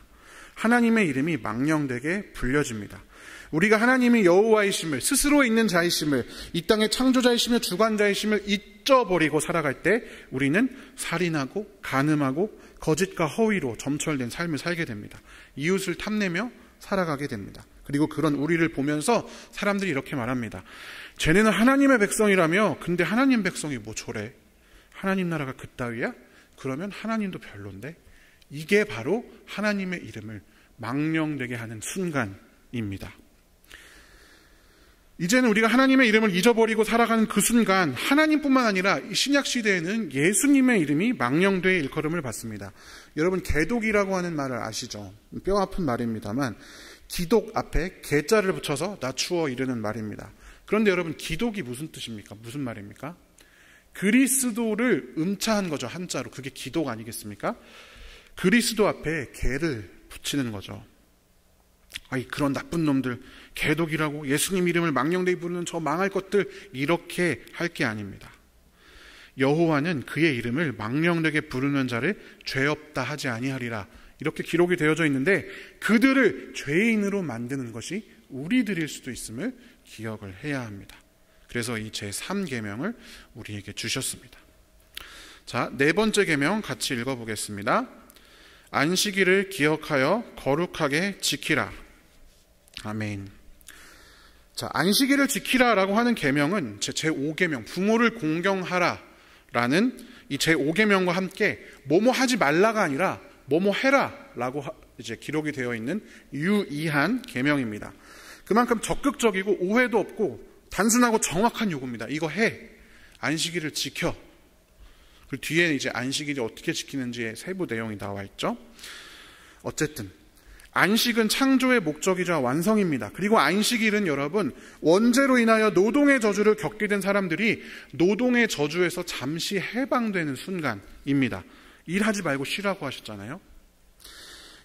하나님의 이름이 망령되게 불려집니다. 우리가 하나님이 여호와이심을, 스스로 있는 자이심을, 이 땅의 창조자이시며 주관자이심을 잊어버리고 살아갈 때 우리는 살인하고 간음하고 거짓과 허위로 점철된 삶을 살게 됩니다. 이웃을 탐내며 살아가게 됩니다. 그리고 그런 우리를 보면서 사람들이 이렇게 말합니다. 쟤네는 하나님의 백성이라며 근데 하나님 백성이 뭐 저래? 하나님 나라가 그따위야? 그러면 하나님도 별론데? 이게 바로 하나님의 이름을 망령되게 하는 순간입니다. 이제는 우리가 하나님의 이름을 잊어버리고 살아가는 그 순간 하나님뿐만 아니라 이 신약시대에는 예수님의 이름이 망령되게 일컬음을 받습니다. 여러분 개독이라고 하는 말을 아시죠? 뼈 아픈 말입니다만 기독 앞에 개자를 붙여서 낮추어 이르는 말입니다. 그런데 여러분 기독이 무슨 뜻입니까? 무슨 말입니까? 그리스도를 음차한 거죠. 한자로. 그게 기독 아니겠습니까? 그리스도 앞에 개를 붙이는 거죠. 아이 그런 나쁜 놈들 개독이라고 예수님 이름을 망령되이 부르는 저 망할 것들 이렇게 할 게 아닙니다. 여호와는 그의 이름을 망령되게 부르는 자를 죄 없다 하지 아니하리라 이렇게 기록이 되어져 있는데 그들을 죄인으로 만드는 것이 우리들일 수도 있음을 기억을 해야 합니다. 그래서 이 제3계명을 우리에게 주셨습니다. 자, 네 번째 계명 같이 읽어보겠습니다. 안식일을 기억하여 거룩하게 지키라. 아멘. 자, 안식일을 지키라라고 하는 계명은 제5계명 부모를 공경하라라는 이 제5계명과 함께 뭐뭐 하지 말라가 아니라 뭐뭐 해라라고 이제 기록이 되어 있는 유의한 계명입니다. 그만큼 적극적이고 오해도 없고 단순하고 정확한 요구입니다. 이거 해. 안식일을 지켜. 그 뒤에 이제 안식일이 어떻게 지키는지의 세부 내용이 나와 있죠. 어쨌든 안식은 창조의 목적이자 완성입니다. 그리고 안식일은 여러분 원죄로 인하여 노동의 저주를 겪게 된 사람들이 노동의 저주에서 잠시 해방되는 순간입니다. 일하지 말고 쉬라고 하셨잖아요.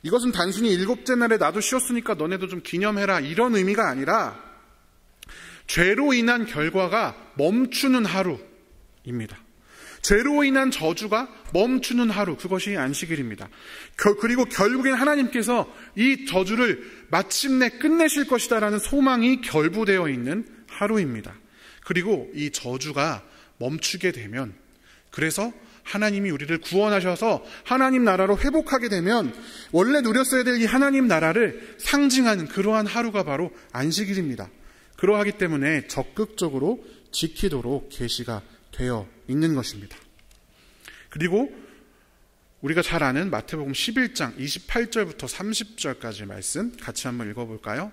이것은 단순히 일곱째 날에 나도 쉬었으니까 너네도 좀 기념해라 이런 의미가 아니라 죄로 인한 결과가 멈추는 하루입니다. 죄로 인한 저주가 멈추는 하루, 그것이 안식일입니다. 그리고 결국엔 하나님께서 이 저주를 마침내 끝내실 것이다라는 소망이 결부되어 있는 하루입니다. 그리고 이 저주가 멈추게 되면, 그래서 하나님이 우리를 구원하셔서 하나님 나라로 회복하게 되면 원래 누렸어야 될 이 하나님 나라를 상징하는 그러한 하루가 바로 안식일입니다. 그러하기 때문에 적극적으로 지키도록 계시가 되어 있는 것입니다. 그리고 우리가 잘 아는 마태복음 11장 28절부터 30절까지 말씀 같이 한번 읽어볼까요?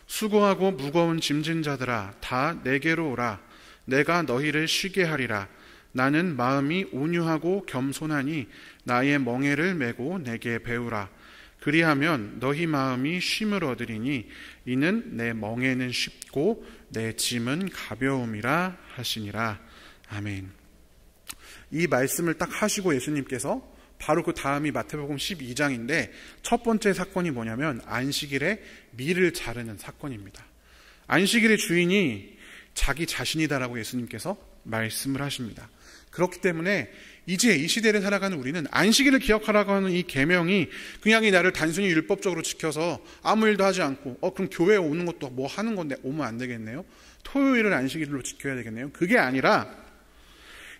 수고하고 무거운 짐진 자들아 다 내게로 오라. 내가 너희를 쉬게 하리라. 나는 마음이 온유하고 겸손하니 나의 멍에를 메고 내게 배우라. 그리하면 너희 마음이 쉼을 얻으리니 이는 내 멍에는 쉽고 내 짐은 가벼움이라 하시니라. 아멘. 이 말씀을 딱 하시고 예수님께서 바로 그 다음이 마태복음 12장인데 첫 번째 사건이 뭐냐면 안식일에 밀을 자르는 사건입니다. 안식일의 주인이 자기 자신이다라고 예수님께서 말씀을 하십니다. 그렇기 때문에 이제 이 시대를 살아가는 우리는 안식일을 기억하라고 하는 이 계명이 그냥 이 날을 단순히 율법적으로 지켜서 아무 일도 하지 않고 그럼 교회에 오는 것도 뭐 하는 건데 오면 안 되겠네요. 토요일을 안식일로 지켜야 되겠네요. 그게 아니라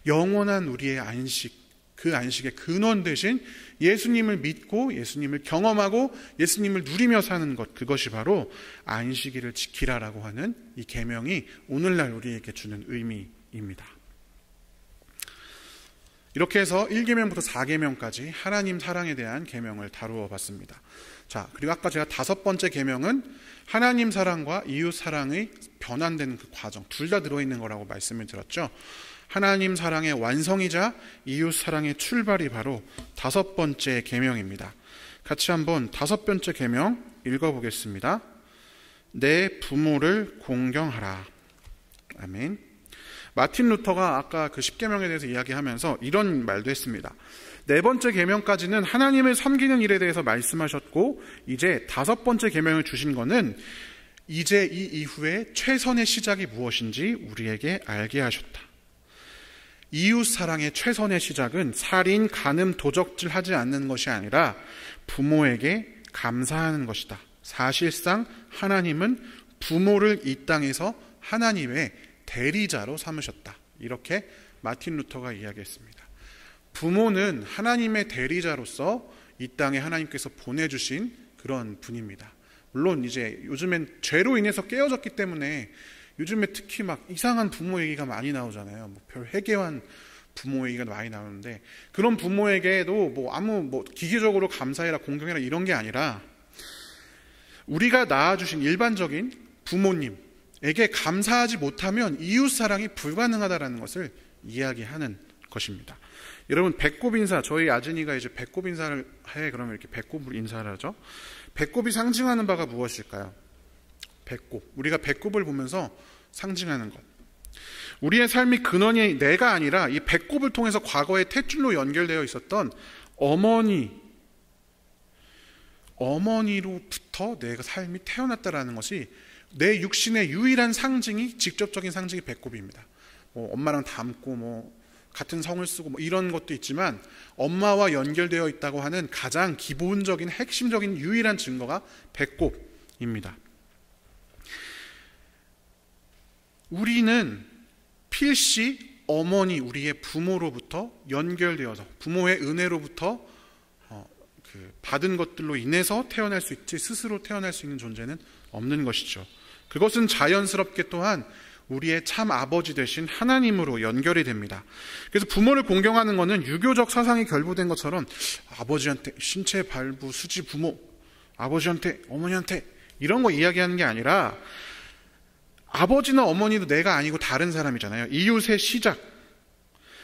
영원한 우리의 안식, 그 안식의 근원 되신 예수님을 믿고 예수님을 경험하고 예수님을 누리며 사는 것, 그것이 바로 안식일을 지키라라고 하는 이 계명이 오늘날 우리에게 주는 의미입니다. 이렇게 해서 1계명부터 4계명까지 하나님 사랑에 대한 계명을 다루어 봤습니다. 자, 그리고 아까 제가 5번째 계명은 하나님 사랑과 이웃 사랑의 변환되는 그 과정, 둘 다 들어있는 거라고 말씀을 드렸죠. 하나님 사랑의 완성이자 이웃 사랑의 출발이 바로 5번째 계명입니다. 같이 한번 5번째 계명 읽어보겠습니다. 내 부모를 공경하라. 아멘. 마틴 루터가 아까 그 십계명에 대해서 이야기하면서 이런 말도 했습니다. 4번째 계명까지는 하나님을 섬기는 일에 대해서 말씀하셨고, 이제 5번째 계명을 주신 거는 이제 이 이후에 최선의 시작이 무엇인지 우리에게 알게 하셨다. 이웃 사랑의 최선의 시작은 살인, 간음, 도적질 하지 않는 것이 아니라 부모에게 감사하는 것이다. 사실상 하나님은 부모를 이 땅에서 하나님의 대리자로 삼으셨다. 이렇게 마틴 루터가 이야기했습니다. 부모는 하나님의 대리자로서 이 땅에 하나님께서 보내주신 그런 분입니다. 물론 이제 요즘엔 죄로 인해서 깨어졌기 때문에 요즘에 특히 막 이상한 부모 얘기가 많이 나오잖아요. 별 회개한 부모 얘기가 많이 나오는데, 그런 부모에게도 아무 기계적으로 감사해라, 공경해라 이런 게 아니라 우리가 낳아주신 일반적인 부모님에게 감사하지 못하면 이웃 사랑이 불가능하다라는 것을 이야기하는 것입니다. 여러분, 배꼽 인사, 저희 아진이가 이제 배꼽 인사를 해. 그러면 이렇게 배꼽을 인사를 하죠. 배꼽이 상징하는 바가 무엇일까요? 배꼽. 우리가 배꼽을 보면서 상징하는 것. 우리의 삶이 근원이 내가 아니라 이 배꼽을 통해서 과거에 탯줄로 연결되어 있었던 어머니로부터 내가 삶이 태어났다라는 것이, 내 육신의 유일한 상징이, 직접적인 상징이 배꼽입니다. 엄마랑 닮고 같은 성을 쓰고 이런 것도 있지만, 엄마와 연결되어 있다고 하는 가장 기본적인 핵심적인 유일한 증거가 배꼽입니다. 우리는 필시 어머니, 우리의 부모로부터 연결되어서, 부모의 은혜로부터 받은 것들로 인해서 태어날 수 있지, 스스로 태어날 수 있는 존재는 없는 것이죠. 그것은 자연스럽게 또한 우리의 참 아버지 되신 하나님으로 연결이 됩니다. 그래서 부모를 공경하는 것은 유교적 사상이 결부된 것처럼 아버지한테 신체 발부 수지 부모, 아버지한테 어머니한테 이런 거 이야기하는 게 아니라, 아버지나 어머니도 내가 아니고 다른 사람이잖아요. 이웃의 시작.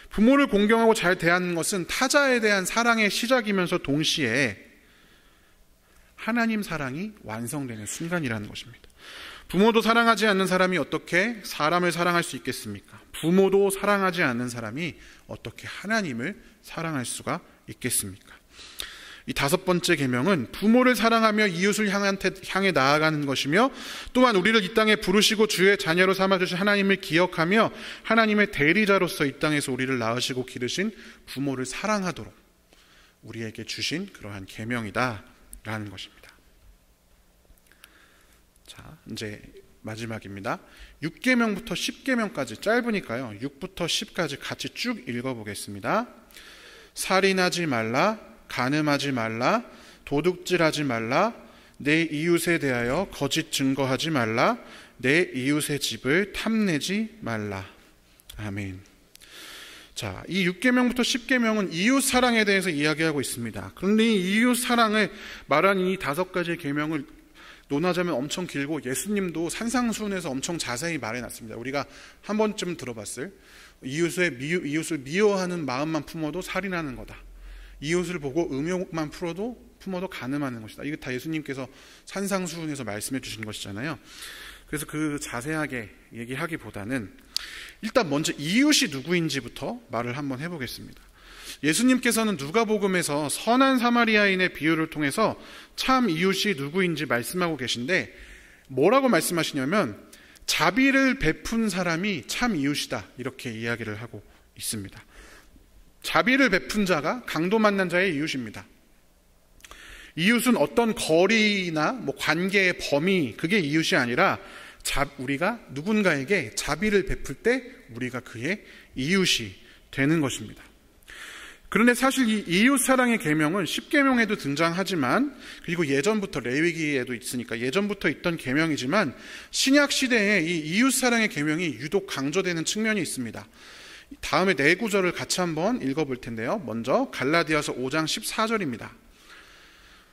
부모를 공경하고 잘 대하는 것은 타자에 대한 사랑의 시작이면서 동시에 하나님 사랑이 완성되는 순간이라는 것입니다. 부모도 사랑하지 않는 사람이 어떻게 사람을 사랑할 수 있겠습니까? 부모도 사랑하지 않는 사람이 어떻게 하나님을 사랑할 수가 있겠습니까? 이 5번째 계명은 부모를 사랑하며 이웃을 향해 나아가는 것이며, 또한 우리를 이 땅에 부르시고 주의 자녀로 삼아주신 하나님을 기억하며 하나님의 대리자로서 이 땅에서 우리를 낳으시고 기르신 부모를 사랑하도록 우리에게 주신 그러한 계명이다라는 것입니다. 자, 이제 마지막입니다. 6계명부터 10계명까지 짧으니까요, 6부터 10까지 같이 쭉 읽어보겠습니다. 살인하지 말라, 간음하지 말라, 도둑질하지 말라, 내 이웃에 대하여 거짓 증거하지 말라, 내 이웃의 집을 탐내지 말라. 아멘. 자, 이 6계명부터 10계명은 이웃 사랑에 대해서 이야기하고 있습니다. 그런데 이 이웃 사랑을 말한 이 5가지의 계명을 논하자면 엄청 길고, 예수님도 산상수훈에서 엄청 자세히 말해놨습니다. 우리가 한 번쯤 들어봤을 이웃을 미워하는 마음만 품어도 살인하는 거다. 이웃을 보고 음욕만 품어도 간음하는 것이다. 이거 다 예수님께서 산상수훈에서 말씀해 주신 것이잖아요. 그래서 그 자세하게 얘기하기보다는 일단 먼저 이웃이 누구인지부터 말을 한번 해보겠습니다. 예수님께서는 누가복음에서 선한 사마리아인의 비유를 통해서 참 이웃이 누구인지 말씀하고 계신데, 뭐라고 말씀하시냐면 자비를 베푼 사람이 참 이웃이다, 이렇게 이야기를 하고 있습니다. 자비를 베푼 자가 강도 만난 자의 이웃입니다. 이웃은 어떤 거리나 관계의 범위, 그게 이웃이 아니라 우리가 누군가에게 자비를 베풀 때 우리가 그의 이웃이 되는 것입니다. 그런데 사실 이 이웃 사랑의 계명은 10계명에도 등장하지만, 그리고 예전부터 레위기에도 있으니까 예전부터 있던 계명이지만, 신약 시대에 이 이웃 사랑의 계명이 유독 강조되는 측면이 있습니다. 다음에 4구절을 같이 한번 읽어볼 텐데요. 먼저 갈라디아서 5장 14절입니다.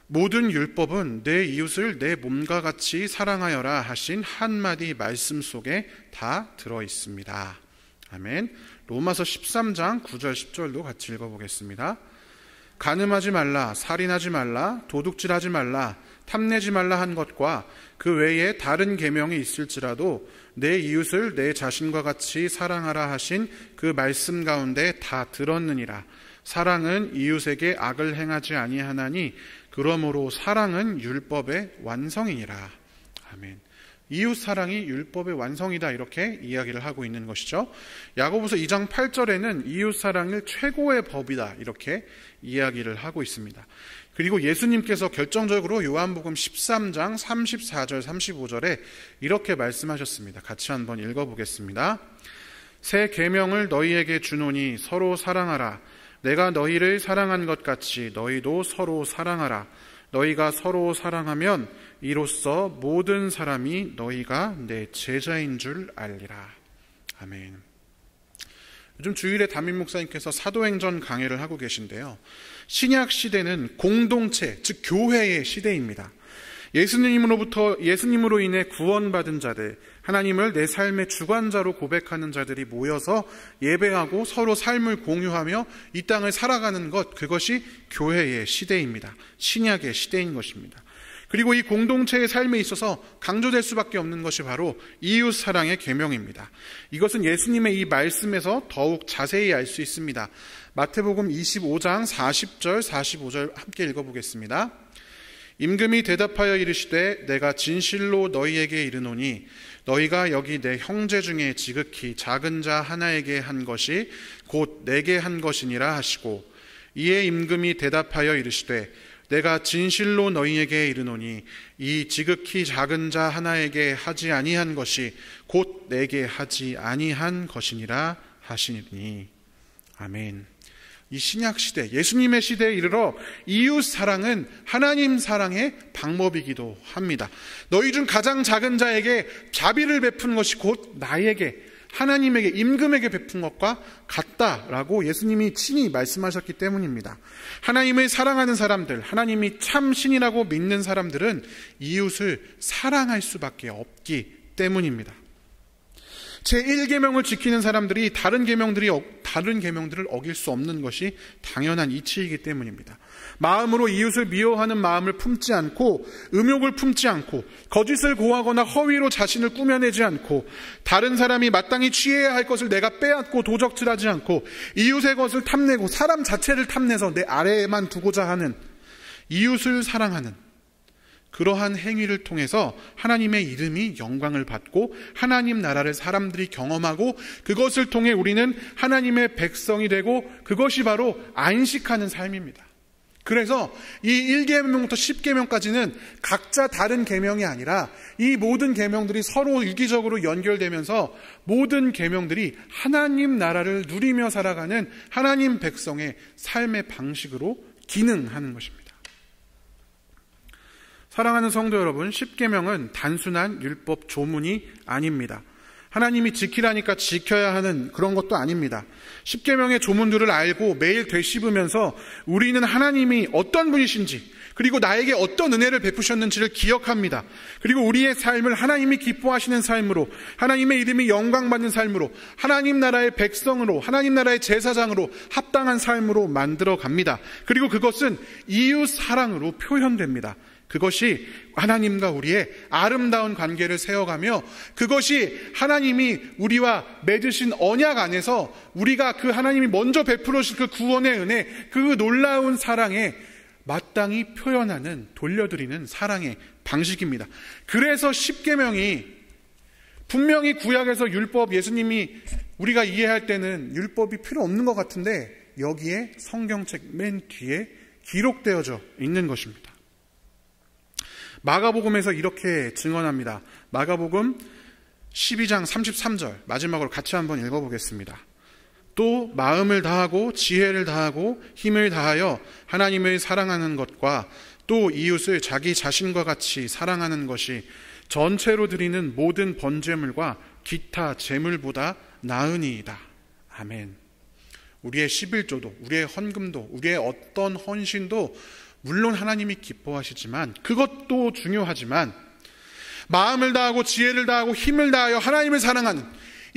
모든 율법은 내 이웃을 내 몸과 같이 사랑하여라 하신 한마디 말씀 속에 다 들어있습니다. 아멘. 로마서 13장 9절 10절도 같이 읽어보겠습니다. 간음하지 말라, 살인하지 말라, 도둑질하지 말라, 탐내지 말라 한 것과 그 외에 다른 계명이 있을지라도 내 이웃을 내 자신과 같이 사랑하라 하신 그 말씀 가운데 다 들었느니라. 사랑은 이웃에게 악을 행하지 아니하나니 그러므로 사랑은 율법의 완성이니라. 아멘. 이웃 사랑이 율법의 완성이다, 이렇게 이야기를 하고 있는 것이죠. 야고보서 2장 8절에는 이웃 사랑을 최고의 법이다, 이렇게 이야기를 하고 있습니다. 그리고 예수님께서 결정적으로 요한복음 13장 34절 35절에 이렇게 말씀하셨습니다. 같이 한번 읽어보겠습니다. 새 계명을 너희에게 주노니 서로 사랑하라. 내가 너희를 사랑한 것 같이 너희도 서로 사랑하라. 너희가 서로 사랑하면 이로써 모든 사람이 너희가 내 제자인 줄 알리라. 아멘. 요즘 주일에 담임 목사님께서 사도행전 강해를 하고 계신데요. 신약 시대는 공동체, 즉 교회의 시대입니다. 예수님으로 인해 구원받은 자들, 하나님을 내 삶의 주관자로 고백하는 자들이 모여서 예배하고 서로 삶을 공유하며 이 땅을 살아가는 것, 그것이 교회의 시대입니다. 신약의 시대인 것입니다. 그리고 이 공동체의 삶에 있어서 강조될 수밖에 없는 것이 바로 이웃 사랑의 계명입니다. 이것은 예수님의 이 말씀에서 더욱 자세히 알 수 있습니다. 마태복음 25장 40절 45절 함께 읽어보겠습니다. 임금이 대답하여 이르시되 내가 진실로 너희에게 이르노니 너희가 여기 내 형제 중에 지극히 작은 자 하나에게 한 것이 곧 내게 한 것이니라 하시고, 이에 임금이 대답하여 이르시되 내가 진실로 너희에게 이르노니 이 지극히 작은 자 하나에게 하지 아니한 것이 곧 내게 하지 아니한 것이니라 하시니. 아멘. 이 신약 시대, 예수님의 시대에 이르러 이웃 사랑은 하나님 사랑의 방법이기도 합니다. 너희 중 가장 작은 자에게 자비를 베푼 것이 곧 나에게, 하나님에게, 임금에게 베푼 것과 같다라고 예수님이 친히 말씀하셨기 때문입니다. 하나님을 사랑하는 사람들, 하나님이 참 신이라고 믿는 사람들은 이웃을 사랑할 수밖에 없기 때문입니다. 제1계명을 지키는 사람들이 다른 계명들을 어길 수 없는 것이 당연한 이치이기 때문입니다. 마음으로 이웃을 미워하는 마음을 품지 않고, 음욕을 품지 않고, 거짓을 고하거나 허위로 자신을 꾸며내지 않고, 다른 사람이 마땅히 취해야 할 것을 내가 빼앗고 도적질하지 않고, 이웃의 것을 탐내고 사람 자체를 탐내서 내 아래에만 두고자 하는, 이웃을 사랑하는 그러한 행위를 통해서 하나님의 이름이 영광을 받고 하나님 나라를 사람들이 경험하고, 그것을 통해 우리는 하나님의 백성이 되고, 그것이 바로 안식하는 삶입니다. 그래서 이 1계명부터 10계명까지는 각자 다른 계명이 아니라 이 모든 계명들이 서로 유기적으로 연결되면서 모든 계명들이 하나님 나라를 누리며 살아가는 하나님 백성의 삶의 방식으로 기능하는 것입니다. 사랑하는 성도 여러분, 10계명은 단순한 율법 조문이 아닙니다. 하나님이 지키라니까 지켜야 하는 그런 것도 아닙니다. 10계명의 조문들을 알고 매일 되씹으면서 우리는 하나님이 어떤 분이신지, 그리고 나에게 어떤 은혜를 베푸셨는지를 기억합니다. 그리고 우리의 삶을 하나님이 기뻐하시는 삶으로, 하나님의 이름이 영광받는 삶으로, 하나님 나라의 백성으로, 하나님 나라의 제사장으로 합당한 삶으로 만들어 갑니다. 그리고 그것은 이웃 사랑으로 표현됩니다. 그것이 하나님과 우리의 아름다운 관계를 세워가며, 그것이 하나님이 우리와 맺으신 언약 안에서 우리가 그 하나님이 먼저 베풀어 주신 그 구원의 은혜, 그 놀라운 사랑에 마땅히 표현하는, 돌려드리는 사랑의 방식입니다. 그래서 10계명이 분명히 구약에서 율법, 예수님이 우리가 이해할 때는 율법이 필요 없는 것 같은데 여기에 성경책 맨 뒤에 기록되어져 있는 것입니다. 마가복음에서 이렇게 증언합니다. 마가복음 12장 33절 마지막으로 같이 한번 읽어보겠습니다. 또 마음을 다하고 지혜를 다하고 힘을 다하여 하나님을 사랑하는 것과 또 이웃을 자기 자신과 같이 사랑하는 것이 전체로 드리는 모든 번제물과 기타 제물보다 나으니이다. 아멘. 우리의 11조도, 우리의 헌금도, 우리의 어떤 헌신도 물론 하나님이 기뻐하시지만, 그것도 중요하지만, 마음을 다하고 지혜를 다하고 힘을 다하여 하나님을 사랑하는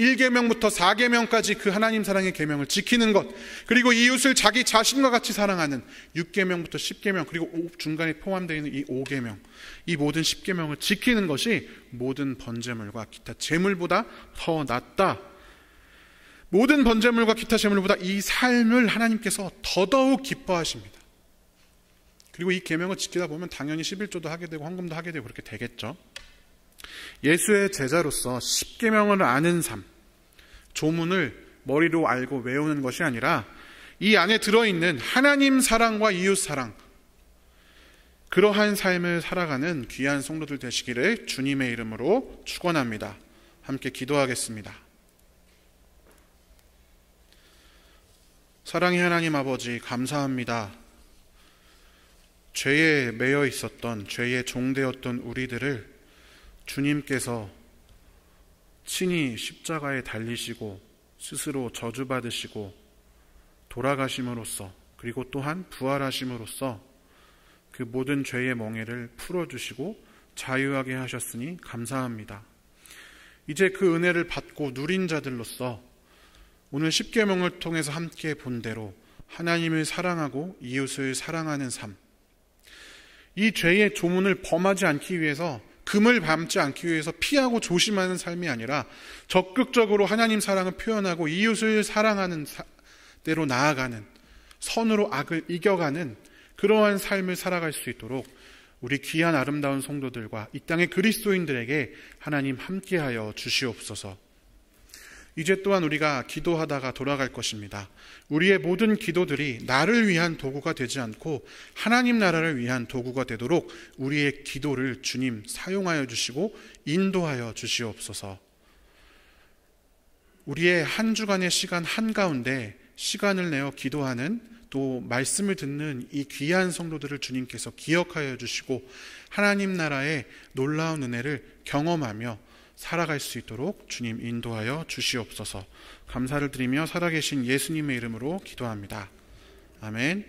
1계명부터 4계명까지 그 하나님 사랑의 계명을 지키는 것, 그리고 이웃을 자기 자신과 같이 사랑하는 6계명부터 10계명, 그리고 중간에 포함되어 있는 이 5계명, 이 모든 10계명을 지키는 것이 모든 번제물과 기타 제물보다 더 낫다. 모든 번제물과 기타 제물보다 이 삶을 하나님께서 더더욱 기뻐하십니다. 그리고 이 계명을 지키다 보면 당연히 11조도 하게 되고 헌금도 하게 되고 그렇게 되겠죠. 예수의 제자로서 10계명을 아는 삶, 조문을 머리로 알고 외우는 것이 아니라 이 안에 들어있는 하나님 사랑과 이웃 사랑, 그러한 삶을 살아가는 귀한 성도들 되시기를 주님의 이름으로 축원합니다. 함께 기도하겠습니다. 사랑의 하나님 아버지, 감사합니다. 죄에 매여 있었던, 죄의 종되었던 우리들을 주님께서 친히 십자가에 달리시고 스스로 저주받으시고 돌아가심으로써, 그리고 또한 부활하심으로써 그 모든 죄의 멍에를 풀어주시고 자유하게 하셨으니 감사합니다. 이제 그 은혜를 받고 누린 자들로서 오늘 십계명을 통해서 함께 본 대로 하나님을 사랑하고 이웃을 사랑하는 삶, 이 죄의 조문을 범하지 않기 위해서, 금을 밟지 않기 위해서 피하고 조심하는 삶이 아니라 적극적으로 하나님 사랑을 표현하고 이웃을 사랑하는 대로 나아가는, 선으로 악을 이겨가는 그러한 삶을 살아갈 수 있도록 우리 귀한 아름다운 성도들과 이 땅의 그리스도인들에게 하나님 함께하여 주시옵소서. 이제 또한 우리가 기도하다가 돌아갈 것입니다. 우리의 모든 기도들이 나를 위한 도구가 되지 않고 하나님 나라를 위한 도구가 되도록 우리의 기도를 주님 사용하여 주시고 인도하여 주시옵소서. 우리의 한 주간의 시간 한가운데 시간을 내어 기도하는, 또 말씀을 듣는 이 귀한 성도들을 주님께서 기억하여 주시고 하나님 나라의 놀라운 은혜를 경험하며 살아갈 수 있도록 주님 인도하여 주시옵소서. 감사를 드리며 살아계신 예수님의 이름으로 기도합니다. 아멘.